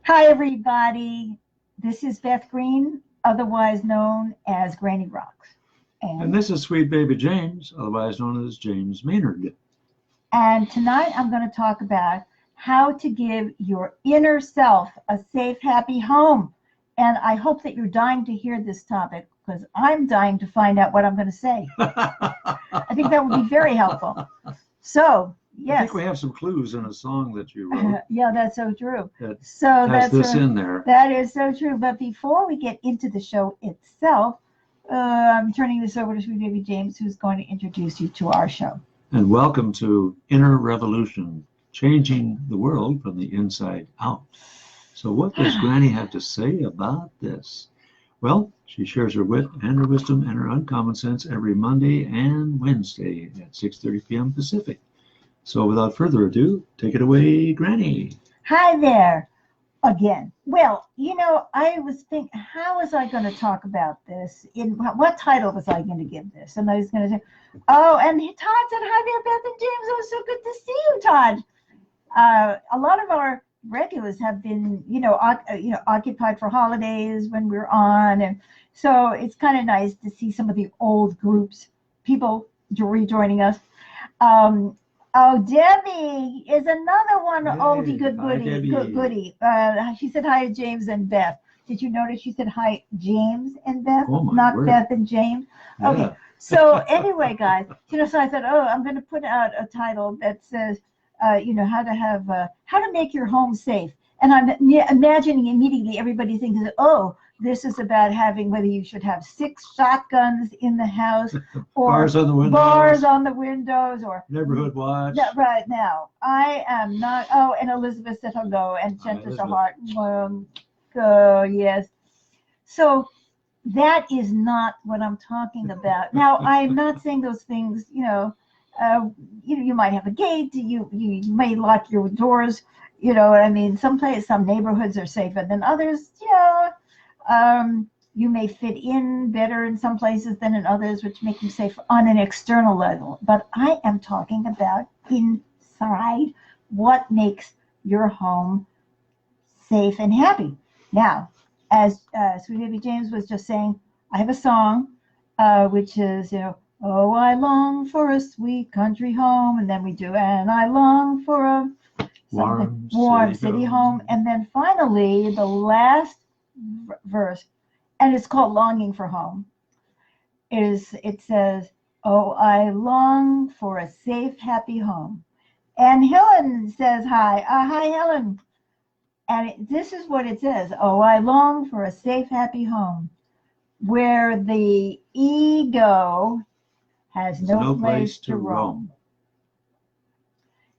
Hi, everybody. This is Beth Green, otherwise known as Granny Rocks. And this is Sweet Baby James, otherwise known as James Maynard. And tonight I'm going to talk about how to give your inner self a safe, happy home. And I hope that you're dying to hear this topic because I'm dying to find out what I'm going to say. I think that would be very helpful. So, yes. I think we have some clues in a song that you wrote. Yeah, that's so true. That's this in there. That is so true. But before we get into the show itself, I'm turning this over to Sweet Baby James, who's going to introduce you to our show. And welcome to Inner Revolution, changing the world from the inside out. So what does Granny have to say about this? Well, she shares her wit and her wisdom and her uncommon sense every Monday and Wednesday at 6:30 p.m. Pacific. So without further ado, take it away, Granny. Hi there again. Well, I was thinking, how was I going to talk about this? In what title was I going to give this? And I was going to say, oh, and Todd said, hi there, Beth and James. It was so good to see you, Todd. A lot of our regulars have been, occupied for holidays when we're on. And so it's kind of nice to see some of the old groups, people rejoining us. Oh, Debbie is another one, oldie good goodie. She said hi to James and Beth. Did you notice she said hi, James and Beth, not word. Beth and James? Yeah. Okay. So anyway, guys, so I thought, I'm going to put out a title that says, how to make your home safe. And I'm imagining immediately everybody thinks, this is about having whether you should have 6 shotguns in the house or bars on the windows or neighborhood watch. No, right now, I am not. Oh, and Elizabeth said hello and sent us a heart. Yes. So that is not what I'm talking about. Now, I'm not saying those things. You might have a gate. You may lock your doors. You know what I mean? Some neighborhoods are safer than others. You may fit in better in some places than in others, which make you safe on an external level. But I am talking about inside, what makes your home safe and happy. Now, as Sweet Baby James was just saying, I have a song, which is, oh, I long for a sweet country home. And then we do, and I long for a warm city home. And then finally, the last verse, and it's called Longing for Home, it says, oh, I long for a safe, happy home. And Helen says hi. Hi, Helen. And this is what it says. Oh, I long for a safe, happy home where the ego has no place to roam.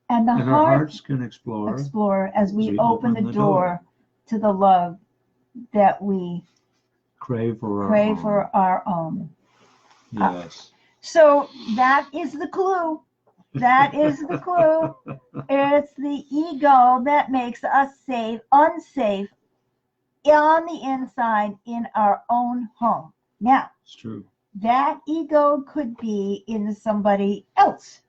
And our hearts can explore as we open the door to the love that we crave for our own. Yes. So that is the clue. That is the clue. It's the ego that makes us unsafe on the inside in our own home. Now, it's true. That ego could be in somebody else,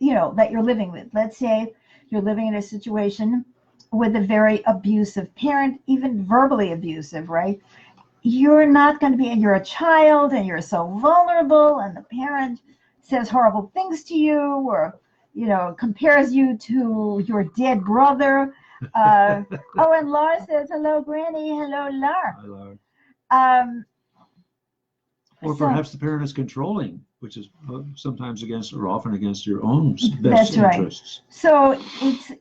that you're living with. Let's say you're living in a situation with a very abusive parent, even verbally abusive, right? You're not going to be, and you're a child and you're so vulnerable, and the parent says horrible things to you or, compares you to your dead brother. And Laura says, hello, Granny. Hello, Laura. Hi, Laura. Or perhaps the parent is controlling, which is sometimes often against your own best interests. Right. So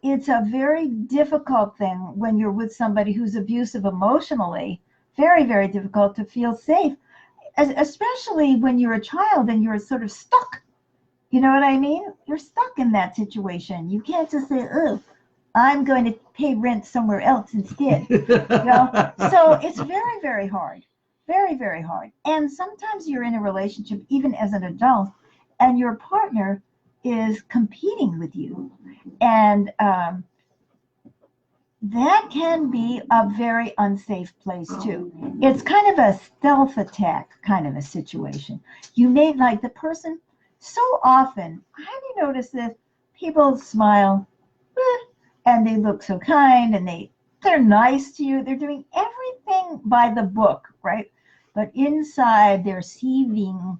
it's a very difficult thing when you're with somebody who's abusive emotionally. Very, very difficult to feel safe, especially when you're a child and you're sort of stuck. You know what I mean? You're stuck in that situation. You can't just say, I'm going to pay rent somewhere else instead. So it's very, very hard. Very, very hard. And sometimes you're in a relationship, even as an adult, and your partner is competing with you. And that can be a very unsafe place, too. It's kind of a stealth attack kind of a situation. You may like the person so often. Have you noticed this? People smile, and they look so kind, and they they're nice to you. They're doing everything by the book, right? But inside they're seething,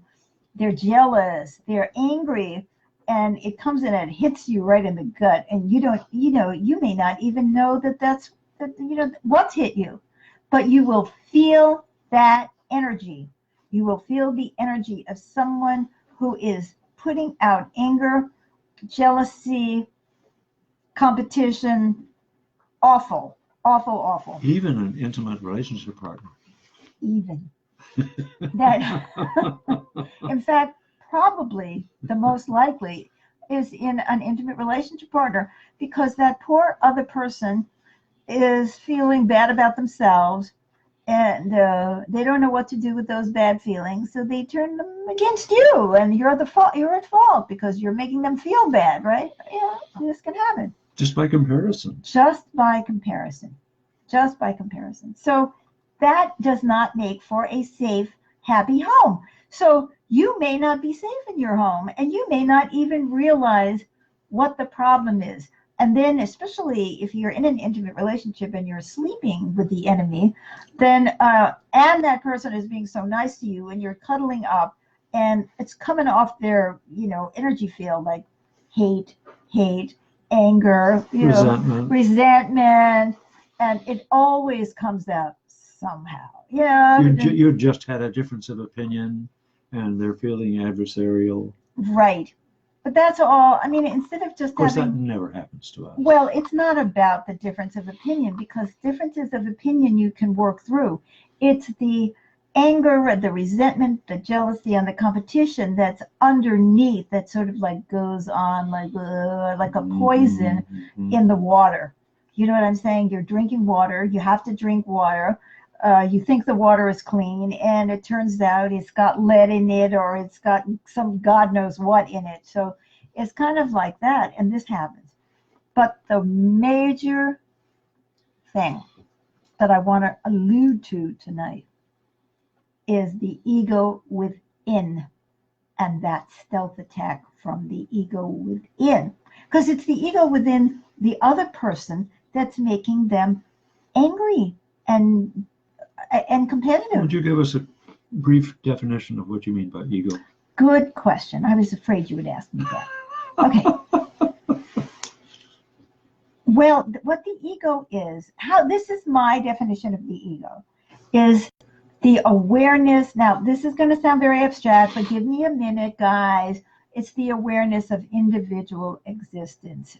they're jealous, they're angry, and it comes in and it hits you right in the gut. And you don't, you may not even know that what's hit you, but you will feel that energy. You will feel the energy of someone who is putting out anger, jealousy, competition, awful, awful, awful. Even an intimate relationship partner. Even. That, in fact, probably the most likely is in an intimate relationship partner, because that poor other person is feeling bad about themselves, and they don't know what to do with those bad feelings, so they turn them against you, and you're at fault because you're making them feel bad, right? Yeah, this can happen. Just by comparison. Just by comparison. Just by comparison. So that does not make for a safe, happy home. So you may not be safe in your home, and you may not even realize what the problem is. And then, especially if you're in an intimate relationship and you're sleeping with the enemy, then and that person is being so nice to you, and you're cuddling up, and it's coming off their, energy field, like hate, anger, resentment, and it always comes out somehow. You just had a difference of opinion, and they're feeling adversarial. Right. But that's all. I mean, instead of just having... Of course, that never happens to us. Well, it's not about the difference of opinion, because differences of opinion you can work through. It's the anger, the resentment, the jealousy, and the competition that's underneath, that sort of like goes on like a poison in the water. You know what I'm saying? You're drinking water. You have to drink water. You think the water is clean, and it turns out it's got lead in it, or it's got some God knows what in it. So it's kind of like that, and this happens. But the major thing that I want to allude to tonight is the ego within, and that stealth attack from the ego within. Because it's the ego within the other person that's making them angry and competitive. Would you give us a brief definition of what you mean by ego? Good question. I was afraid you would ask me that. Okay. Well, what the ego is, this is my definition of the ego, is the awareness. Now, this is going to sound very abstract, but give me a minute, guys. It's the awareness of individual existence.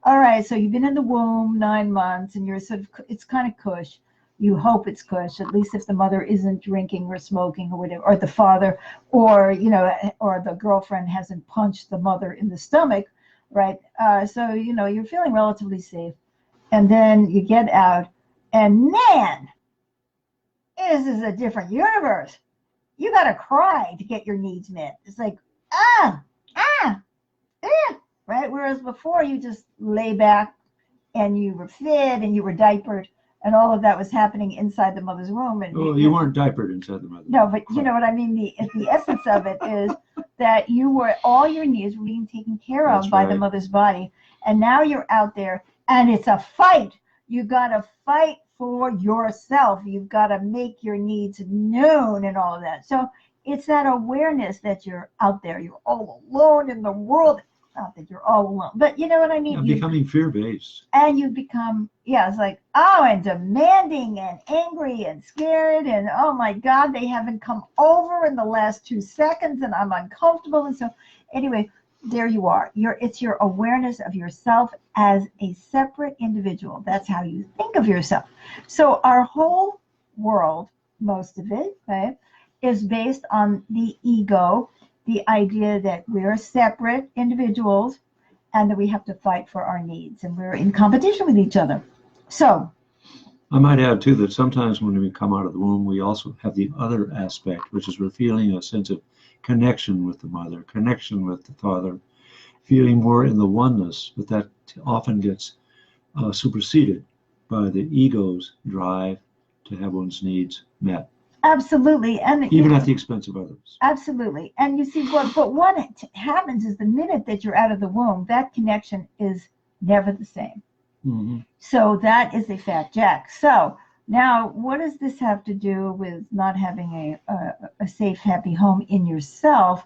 All right, so you've been in the womb 9 months, and you're it's kind of cush. You hope it's cush, at least if the mother isn't drinking or smoking or whatever, or the father, or the girlfriend hasn't punched the mother in the stomach, right? So you're feeling relatively safe, and then you get out, and man, this is a different universe. You gotta cry to get your needs met. It's like right? Whereas before you just lay back, and you were fed, and you were diapered, and all of that was happening inside the mother's womb. And you weren't diapered inside the mother's womb. No, but you know what I mean. The essence of it is that all your needs were being taken care of by the mother's body, and now you're out there, and it's a fight. You got to fight for yourself. You've got to make your needs known and all of that. So it's that awareness that you're out there. You're all alone in the world. Not that you're all alone, but you know what I mean? I'm becoming fear-based. And you become, it's like, and demanding and angry and scared, and oh my God, they haven't come over in the last 2 seconds, and I'm uncomfortable. And so anyway, there you are. It's your awareness of yourself as a separate individual. That's how you think of yourself. So our whole world, most of it, right, is based on the ego, the idea that we're separate individuals and that we have to fight for our needs, and we're in competition with each other. So I might add too that sometimes when we come out of the womb, we also have the other aspect, which is we're feeling a sense of connection with the mother, connection with the father, feeling more in the oneness, but that often gets superseded by the ego's drive to have one's needs met. Absolutely. And even at the expense of others. Absolutely. And you see, what happens is the minute that you're out of the womb, that connection is never the same. Hmm. So that is a fat jack. So now, what does this have to do with not having a safe, happy home in yourself?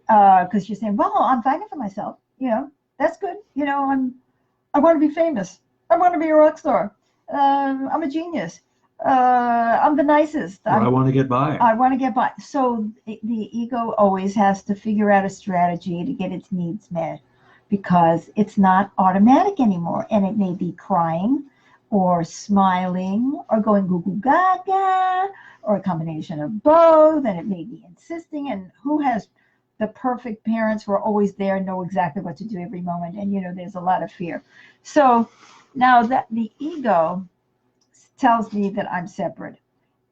Because you're saying, well, I'm fighting for myself. That's good. I want to be famous. I want to be a rock star. I'm a genius. I'm the nicest. Or I want to get by. I want to get by. So the ego always has to figure out a strategy to get its needs met because it's not automatic anymore. And it may be crying or smiling or going goo goo gaga or a combination of both. And it may be insisting. And who has the perfect parents who are always there, know exactly what to do every moment? And, there's a lot of fear. So now that the ego tells me that I'm separate.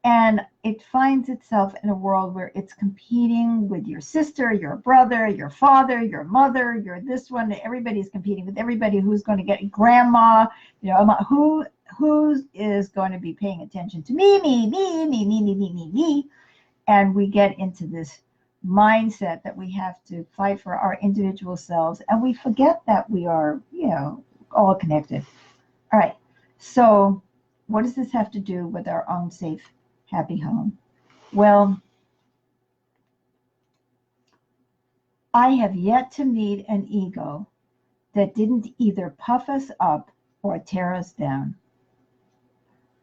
And it finds itself in a world where it's competing with your sister, your brother, your father, your mother, your this one. Everybody's competing with everybody who's going to get grandma, who is going to be paying attention to me. And we get into this mindset that we have to fight for our individual selves. And we forget that we are, all connected. All right. So what does this have to do with our own safe, happy home? Well, I have yet to meet an ego that didn't either puff us up or tear us down,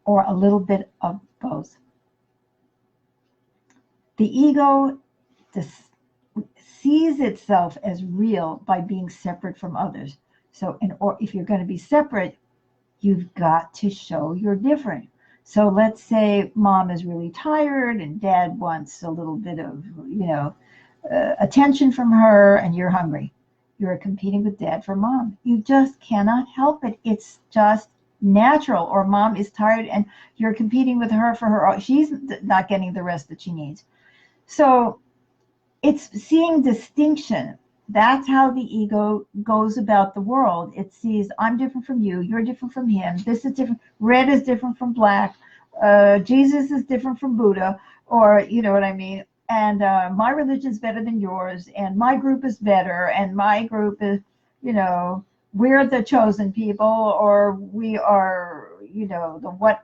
or a little bit of both. The ego sees itself as real by being separate from others. So, if you're going to be separate, you've got to show you're different. So let's say mom is really tired and dad wants a little bit of, attention from her, and you're hungry. You're competing with dad for mom. You just cannot help it. It's just natural. Or mom is tired and you're competing with her for her. She's not getting the rest that she needs. So it's seeing distinction. That's how the ego goes about the world. It sees, I'm different from you, you're different from him, this is different, red is different from black, Jesus is different from Buddha, or you know what I mean? And my religion's better than yours, and my group is better, and my group is, we're the chosen people, or we are, the what,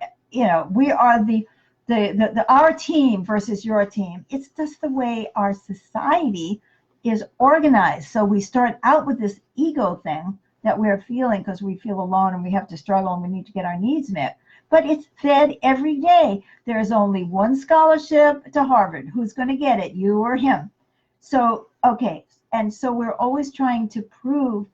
we are the our team versus your team. It's just the way our society is organized. So we start out with this ego thing that we're feeling because we feel alone and we have to struggle and we need to get our needs met. But it's fed every day. There's only one scholarship to Harvard. Who's going to get it, you or him? So, okay. And so we're always trying to prove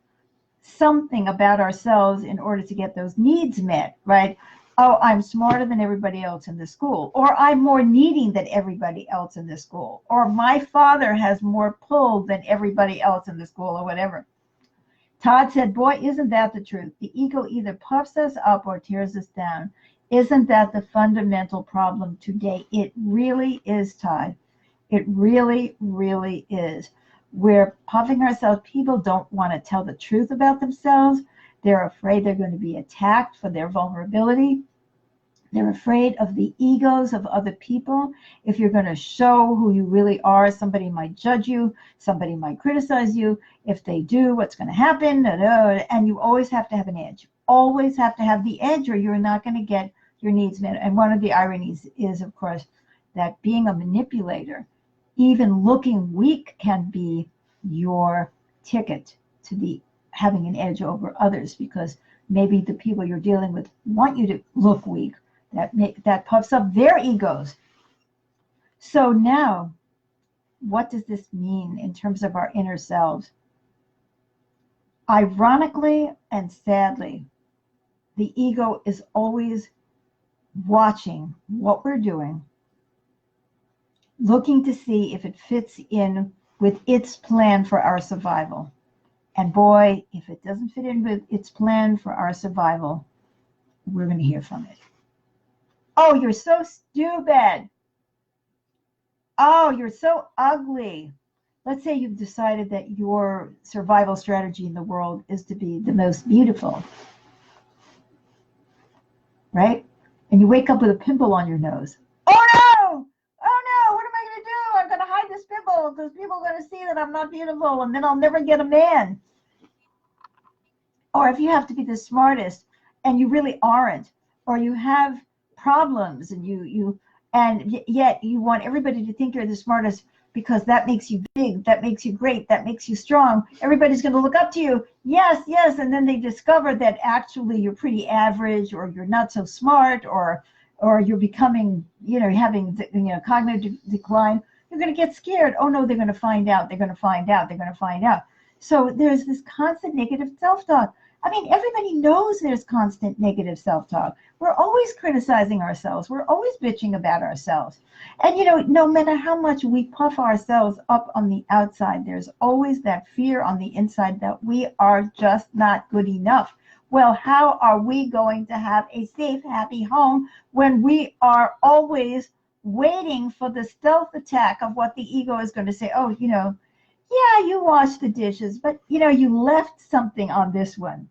something about ourselves in order to get those needs met, right? Oh, I'm smarter than everybody else in the school, or I'm more needing than everybody else in the school, or my father has more pull than everybody else in the school, or whatever. Todd said, boy, isn't that the truth? The ego either puffs us up or tears us down. Isn't that the fundamental problem today? It really is, Todd. It really, really is. We're puffing ourselves. People don't want to tell the truth about themselves. They're afraid they're going to be attacked for their vulnerability. They're afraid of the egos of other people. If you're going to show who you really are, somebody might judge you. Somebody might criticize you. If they do, what's going to happen? And you always have to have an edge. Always have to have the edge, or you're not going to get your needs met. And one of the ironies is, of course, that being a manipulator, even looking weak, can be your ticket to the having an edge over others, because maybe the people you're dealing with want you to look weak. That puffs up their egos. So now, what does this mean in terms of our inner selves? Ironically and sadly, the ego is always watching what we're doing, looking to see if it fits in with its plan for our survival. And boy, if it doesn't fit in with its plan for our survival, we're going to hear from it. Oh, you're so stupid. Oh, you're so ugly. Let's say you've decided that your survival strategy in the world is to be the most beautiful, right? And you wake up with a pimple on your nose. Oh no! Oh no! What am I going to do? I'm going to hide this pimple because people are going to see that I'm not beautiful, and then I'll never get a man. Or if you have to be the smartest, and you really aren't, or you have problems and yet you want everybody to think you're the smartest because that makes you big, that makes you great, that makes you strong. Everybody's going to look up to you. Yes, yes. And then they discover that actually you're pretty average, or you're not so smart, or you're becoming, having, cognitive decline. You're going to get scared. Oh no, they're going to find out. They're going to find out. They're going to find out. So there's this constant negative self-talk. I mean, everybody knows there's constant negative self-talk. We're always criticizing ourselves. We're always bitching about ourselves. And, no matter how much we puff ourselves up on the outside, there's always that fear on the inside that we are just not good enough. Well, how are we going to have a safe, happy home when we are always waiting for the stealth attack of what the ego is going to say? Oh, yeah, you washed the dishes, but you left something on this one.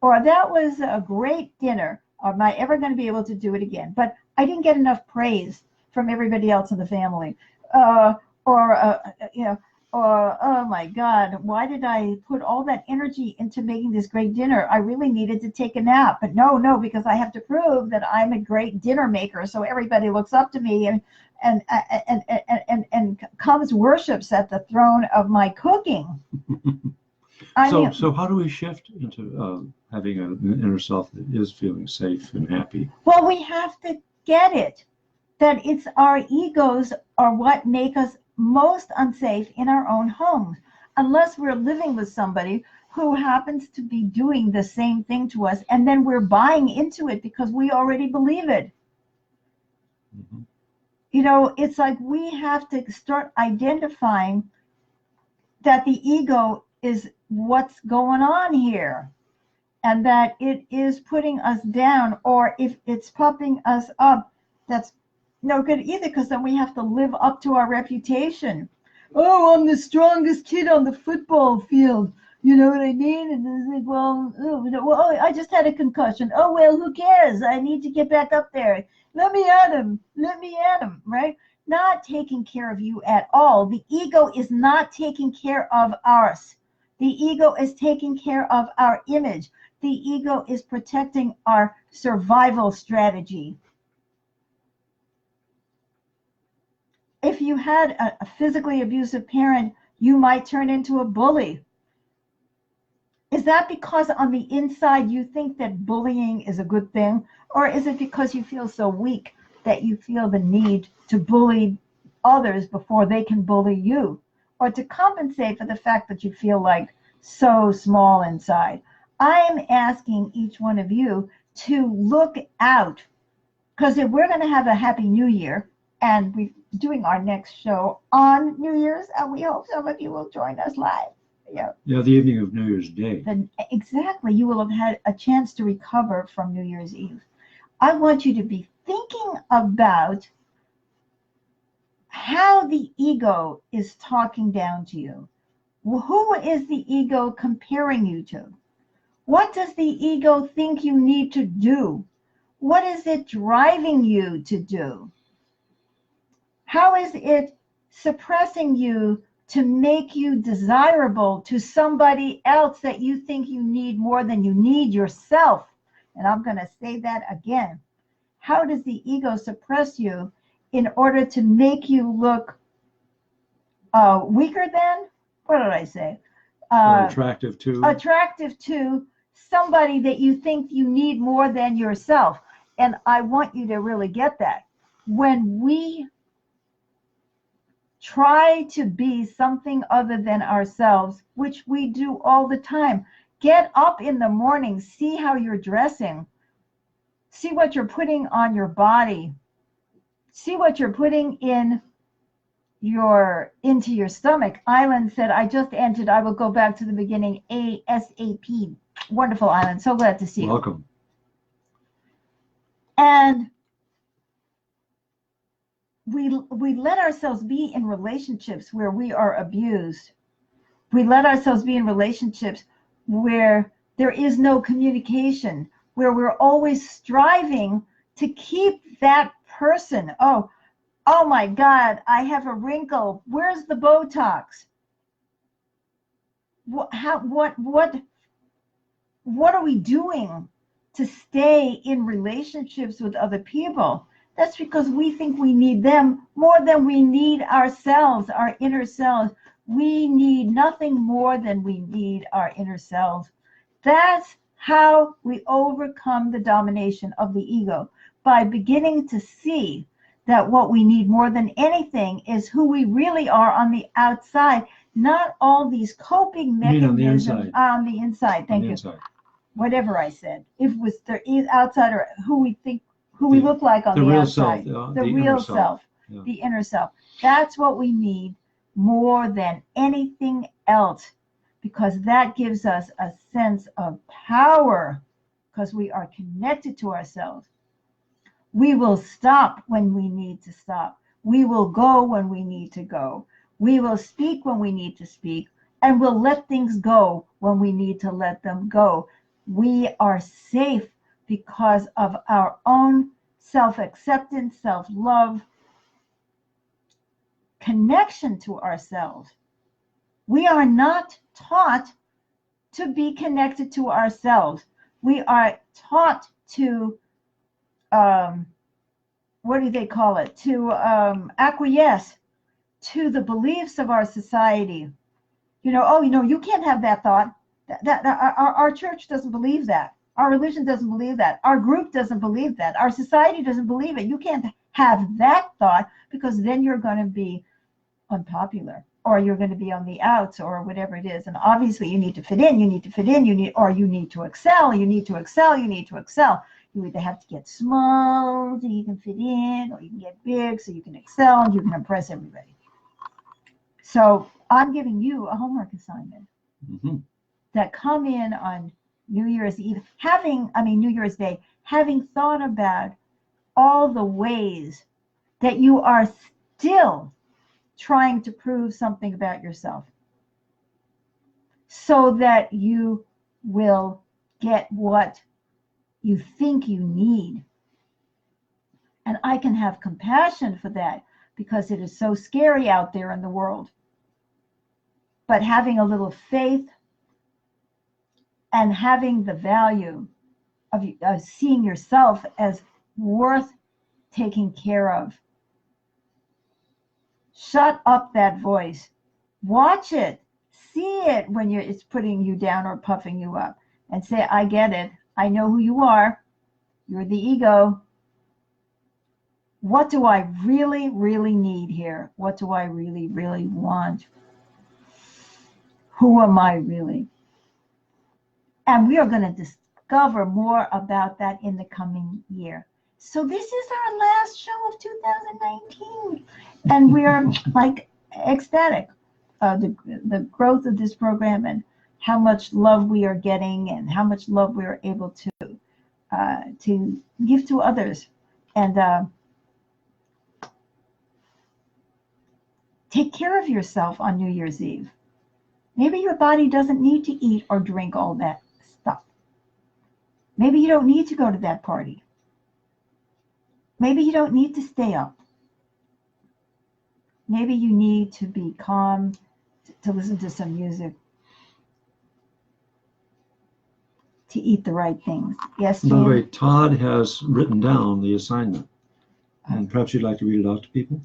Or that was a great dinner. Or am I ever going to be able to do it again? But I didn't get enough praise from everybody else in the family. Or oh my God, why did I put all that energy into making this great dinner? I really needed to take a nap. But no, because I have to prove that I'm a great dinner maker. So everybody looks up to me and comes worships at the throne of my cooking. So how do we shift into having an inner self that is feeling safe and happy? Well, we have to get it, that it's our egos are what make us most unsafe in our own homes, unless we're living with somebody who happens to be doing the same thing to us, and then we're buying into it because we already believe it. Mm-hmm. It's like we have to start identifying that the ego is what's going on here, and that it is putting us down, or if it's pumping us up, that's no good either, because then we have to live up to our reputation. Oh, I'm the strongest kid on the football field. You know what I mean? And it's like, well, I just had a concussion. Oh, well, who cares? I need to get back up there. Let me at him, right? Not taking care of you at all. The ego is not taking care of us. The ego is taking care of our image. The ego is protecting our survival strategy. If you had a physically abusive parent, you might turn into a bully. Is that because on the inside you think that bullying is a good thing? Or is it because you feel so weak that you feel the need to bully others before they can bully you? Or to compensate for the fact that you feel like so small inside? I'm asking each one of you to look out, because if we're going to have a happy new year, and we're doing our next show on New Year's, and we hope some of you will join us live. Yeah, the evening of New Year's Day. Then exactly, you will have had a chance to recover from New Year's Eve. I want you to be thinking about how the ego is talking down to you. Who is the ego comparing you to? What does the ego think you need to do? What is it driving you to do? How is it suppressing you to make you desirable to somebody else that you think you need more than you need yourself? And I'm going to say that again. How does the ego suppress you in order to make you look weaker than? What did I say? Attractive to? Attractive to somebody that you think you need more than yourself. And I want you to really get that. When we try to be something other than ourselves, which we do all the time. Get up in the morning, see how you're dressing, see what you're putting on your body, see what you're putting into your stomach. Island said, I just entered, I will go back to the beginning, ASAP. Wonderful, Island, so glad to see you. Welcome. And we let ourselves be in relationships where we are abused. We let ourselves be in relationships where there is no communication, where we're always striving to keep that person. Oh my God, I have a wrinkle. Where's the Botox? What are we doing to stay in relationships with other people. That's because we think we need them more than we need ourselves, our inner selves. We need nothing more than we need our inner selves. That's how we overcome the domination of the ego, by beginning to see that what we need more than anything is who we really are on the outside, not all these coping You mean on the mechanisms inside? on the inside. On Thank the you. inside. Whatever I said, if it was the outside or who we think, who we The- look like on the the real outside, self, the the real inner self, Yeah. the inner self. That's what we need more than anything else, because that gives us a sense of power, because we are connected to ourselves. We will stop when we need to stop. We will go when we need to go. We will speak when we need to speak, and we'll let things go when we need to let them go. We are safe because of our own self-acceptance, self-love, connection to ourselves. We are not taught to be connected to ourselves. We are taught to what do they call it? To acquiesce to the beliefs of our society. You can't have that thought. Our church doesn't believe that. Our religion doesn't believe that. Our group doesn't believe that. Our society doesn't believe it. You can't have that thought, because then you're going to be unpopular, or you're going to be on the outs, or whatever it is. And obviously you need to fit in, you need to excel, you need to excel. You either have to get small so you can fit in, or you can get big so you can excel and you can impress everybody. So I'm giving you a homework assignment that come in on New Year's Eve, New Year's Day, having thought about all the ways that you are still trying to prove something about yourself, so that you will get what you think you need. And I can have compassion for that, because it is so scary out there in the world. But having a little faith and having the value of seeing yourself as worth taking care of. Shut up that voice. Watch it. See it when it's putting you down or puffing you up, and say, I get it. I know who you are. You're the ego. What do I really, really need here? What do I really, really want? Who am I really? And we are going to discover more about that in the coming year. So this is our last show of 2019. And we are like ecstatic of the growth of this program, and how much love we are getting, and how much love we are able to give to others. And take care of yourself on New Year's Eve. Maybe your body doesn't need to eat or drink all that stuff. Maybe you don't need to go to that party. Maybe you don't need to stay up. Maybe you need to be calm, to listen to some music, to eat the right things. Yes, Jim? By the way, Todd has written down the assignment, and perhaps you'd like to read it out to people?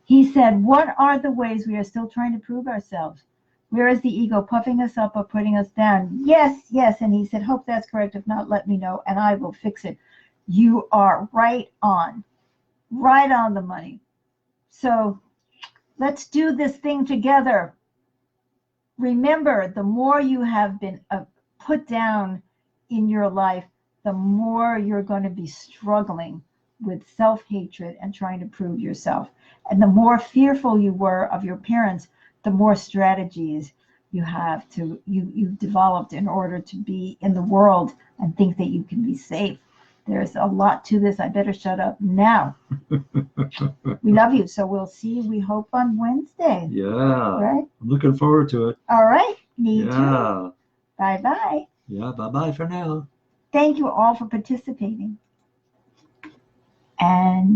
He said, what are the ways we are still trying to prove ourselves? Where is the ego puffing us up or putting us down? Yes, yes. And he said, hope that's correct. If not, let me know and I will fix it. You are right on the money. So let's do this thing together. Remember, the more you have been put down in your life, the more you're going to be struggling with self-hatred and trying to prove yourself. And the more fearful you were of your parents, the more strategies you've developed in order to be in the world and think that you can be safe. There's a lot to this. I better shut up now. We love you. So we'll see you, we hope, on Wednesday. Yeah. Right? I'm looking forward to it. All right. Me too. Yeah. Bye-bye. Yeah, bye-bye for now. Thank you all for participating. And